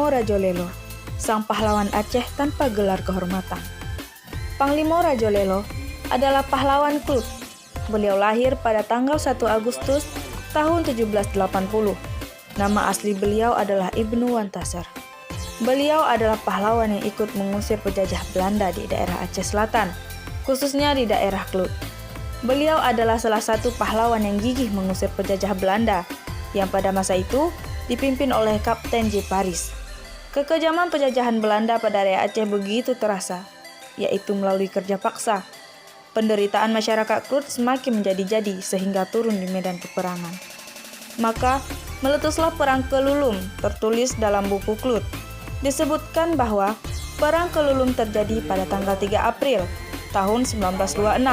Panglima Rajolelo, sang pahlawan Aceh tanpa gelar kehormatan. Panglima Rajolelo adalah pahlawan Klut. Beliau lahir pada tanggal 1 Agustus tahun 1780. Nama asli beliau adalah Ibnu Wantasar. Beliau adalah pahlawan yang ikut mengusir penjajah Belanda di daerah Aceh Selatan, khususnya di daerah Klut. Beliau adalah salah satu pahlawan yang gigih mengusir penjajah Belanda, yang pada masa itu dipimpin oleh Kapten J. Paris. Kekejaman penjajahan Belanda pada area Aceh begitu terasa, yaitu melalui kerja paksa. Penderitaan masyarakat Klut semakin menjadi-jadi sehingga turun di medan peperangan. Maka, meletuslah Perang Kelulum, tertulis dalam buku Klut. Disebutkan bahwa Perang Kelulum terjadi pada tanggal 3 April tahun 1926.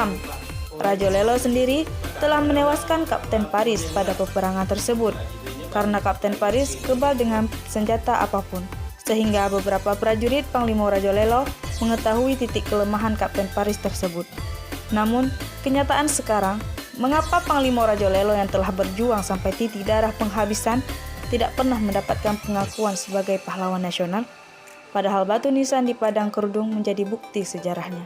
Rajolelo sendiri telah menewaskan Kapten Paris pada peperangan tersebut karena Kapten Paris kebal dengan senjata apapun, sehingga beberapa prajurit Panglima Rajolelo mengetahui titik kelemahan Kapten Paris tersebut. Namun, kenyataan sekarang, mengapa Panglima Rajolelo yang telah berjuang sampai titik darah penghabisan tidak pernah mendapatkan pengakuan sebagai pahlawan nasional? Padahal batu nisan di padang kerudung menjadi bukti sejarahnya.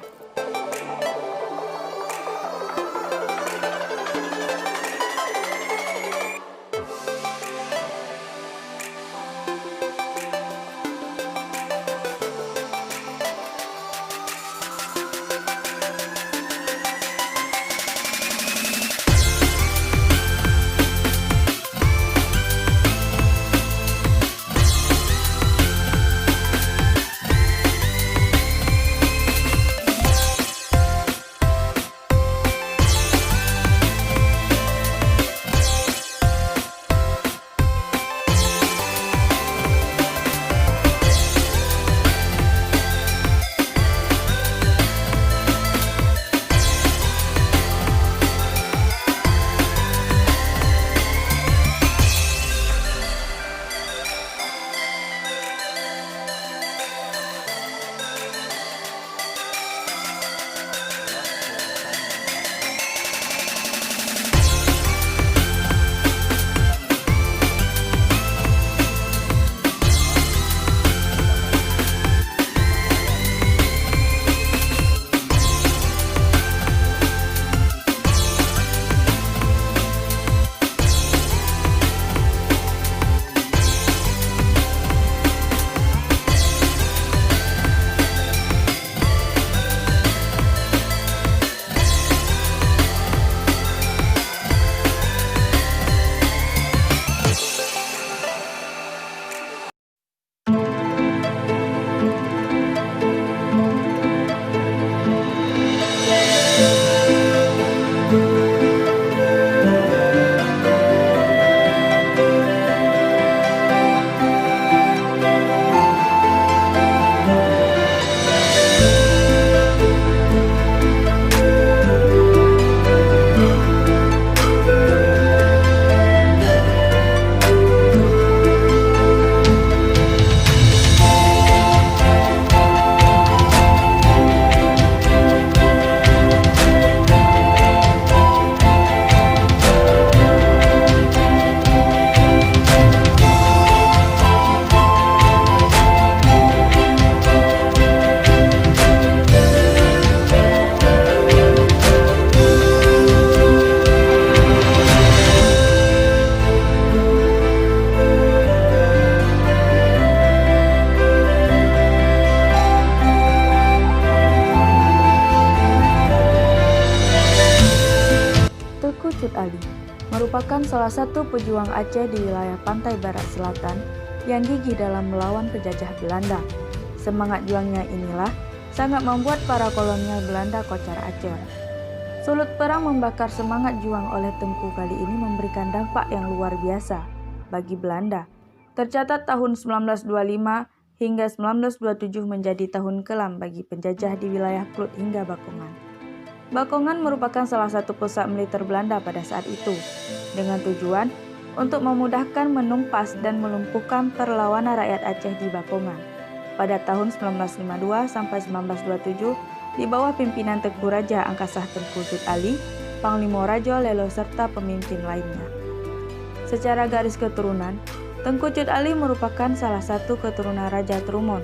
Cut Ali merupakan salah satu pejuang Aceh di wilayah pantai barat selatan yang gigih dalam melawan penjajah Belanda. Semangat juangnya inilah sangat membuat para kolonial Belanda kocar Aceh. Sulut perang membakar semangat juang oleh Tengku kali ini memberikan dampak yang luar biasa bagi Belanda. Tercatat tahun 1925 hingga 1927 menjadi tahun kelam bagi penjajah di wilayah Klut hingga Bakongan. Bakongan merupakan salah satu pusat militer Belanda pada saat itu, dengan tujuan untuk memudahkan menumpas dan melumpuhkan perlawanan rakyat Aceh di Bakongan. Pada tahun 1952 sampai 1927, di bawah pimpinan Tengku Raja Angkasa Tengku Cut Ali, Panglima Rajolelo serta pemimpin lainnya. Secara garis keturunan, Tengku Cut Ali merupakan salah satu keturunan Raja Trumon,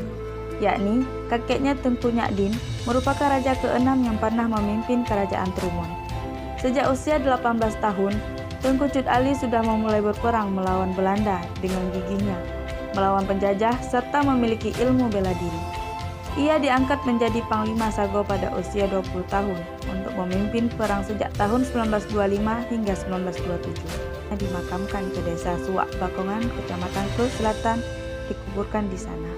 yakni kakeknya Tengku Nyadin merupakan raja ke-6 yang pernah memimpin kerajaan Trumon. Sejak usia 18 tahun, Tengku Cut Ali sudah memulai berperang melawan Belanda dengan gigihnya, melawan penjajah serta memiliki ilmu bela diri. Ia diangkat menjadi Panglima Sago pada usia 20 tahun untuk memimpin perang sejak tahun 1925 hingga 1927. Dimakamkan ke desa Suak Bakongan, Kecamatan Klus Selatan, dikuburkan di sana.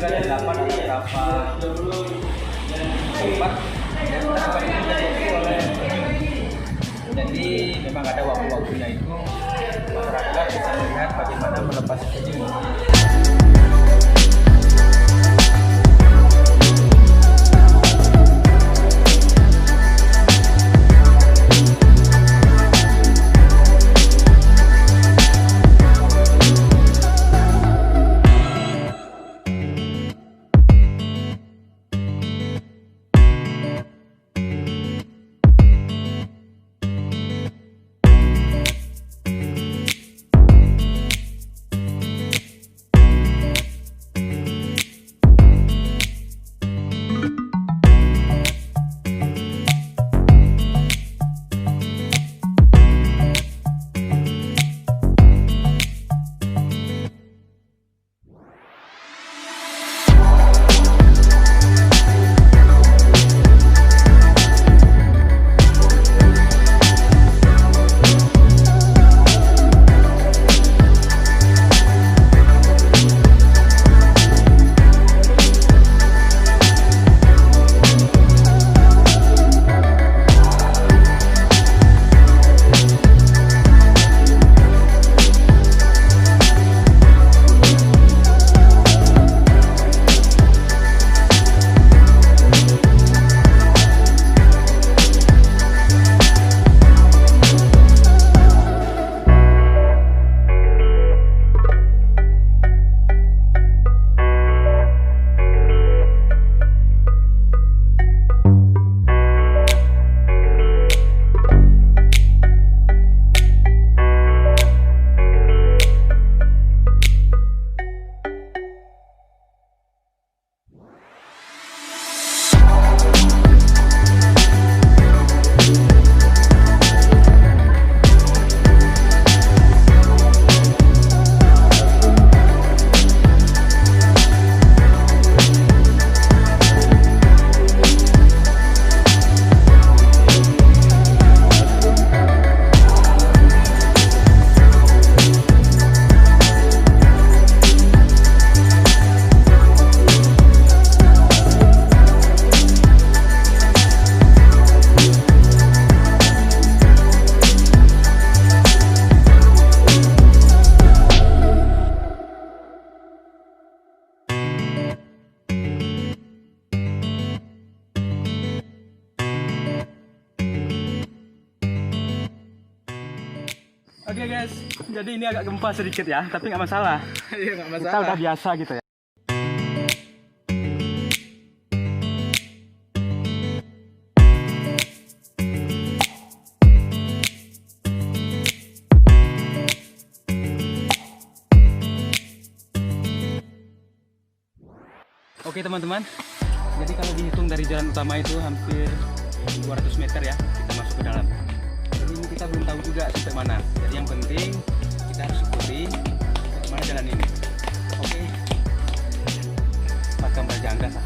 Ada 8 atau berapa tempat jadi memang ada waktu-waktunya itu masyarakat bisa melihat bagaimana melepas penyu. Oke guys, jadi ini agak gempa sedikit ya, tapi nggak masalah. Iya, nggak masalah. Kita udah biasa gitu ya. Oke teman-teman, jadi kalau dihitung dari jalan utama itu hampir 200 meter ya kita masuk ke dalam. Jadi ini kita belum tahu juga sampai mana. Jadi yang penting kita harus ikuti mana jalan ini. Oke, makam Raja Angkasa.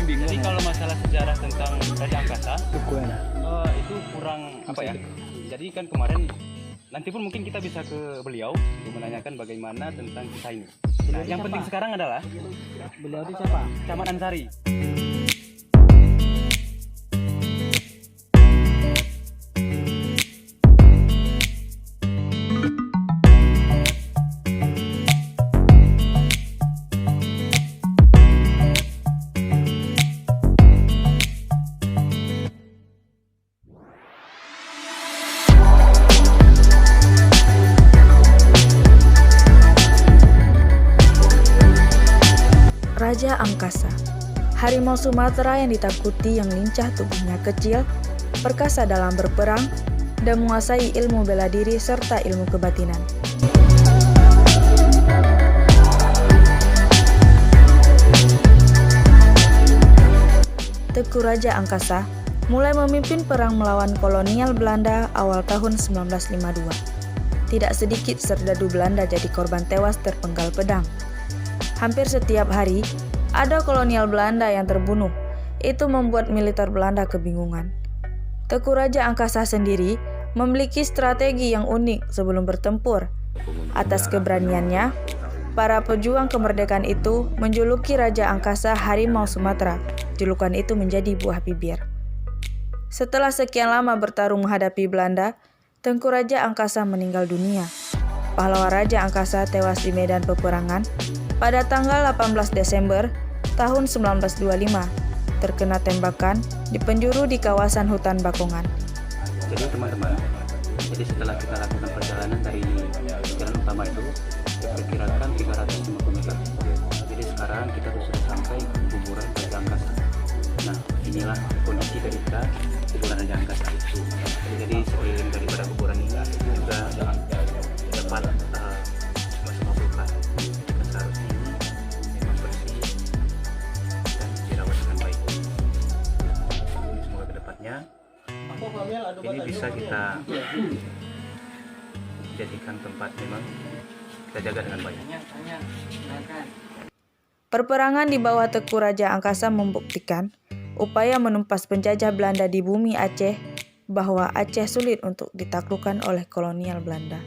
Jadi kalau masalah sejarah tentang Raja Angkasa itu kurang apa ya. Jadi kan kemarin nanti pun mungkin kita bisa ke beliau untuk menanyakan bagaimana tentang kisah ini. Nah, yang penting sekarang adalah Beliau itu siapa? Camat Ansari. Raja Angkasa, harimau Sumatera yang ditakuti, yang lincah, tubuhnya kecil, perkasa dalam berperang, dan menguasai ilmu bela diri serta ilmu kebatinan. Teuku Raja Angkasa mulai memimpin perang melawan kolonial Belanda awal tahun 1952. Tidak sedikit serdadu Belanda jadi korban tewas terpenggal pedang. Hampir setiap hari, ada kolonial Belanda yang terbunuh. Itu membuat militer Belanda kebingungan. Teuku Raja Angkasa sendiri memiliki strategi yang unik sebelum bertempur. Atas keberaniannya, para pejuang kemerdekaan itu menjuluki Raja Angkasa Harimau Sumatera. Julukan itu menjadi buah bibir. Setelah sekian lama bertarung menghadapi Belanda, Teuku Raja Angkasa meninggal dunia. Pahlawan Raja Angkasa tewas di medan peperangan pada tanggal 18 Desember tahun 1925, terkena tembakan di penjuru di kawasan hutan Bakongan. Jadi teman-teman, jadi setelah kita lakukan perjalanan dari jalan utama itu, diperkirakan 350 meter. Jadi sekarang kita sudah sampai ke kuburan Raja Angkasa. Nah, inilah kondisi dari kuburan Raja Angkasa. Jadi sekeliling daripada kuburan ini juga dapat masuk luka. Seharusnya ini memang bersih dan dirawat dengan baik. Ini semoga kedepannya ini bisa kita jadikan tempat memang kita jaga dengan baik. Perperangan di bawah Teuku Raja Angkasa membuktikan upaya menumpas penjajah Belanda di bumi Aceh bahwa Aceh sulit untuk ditaklukkan oleh kolonial Belanda.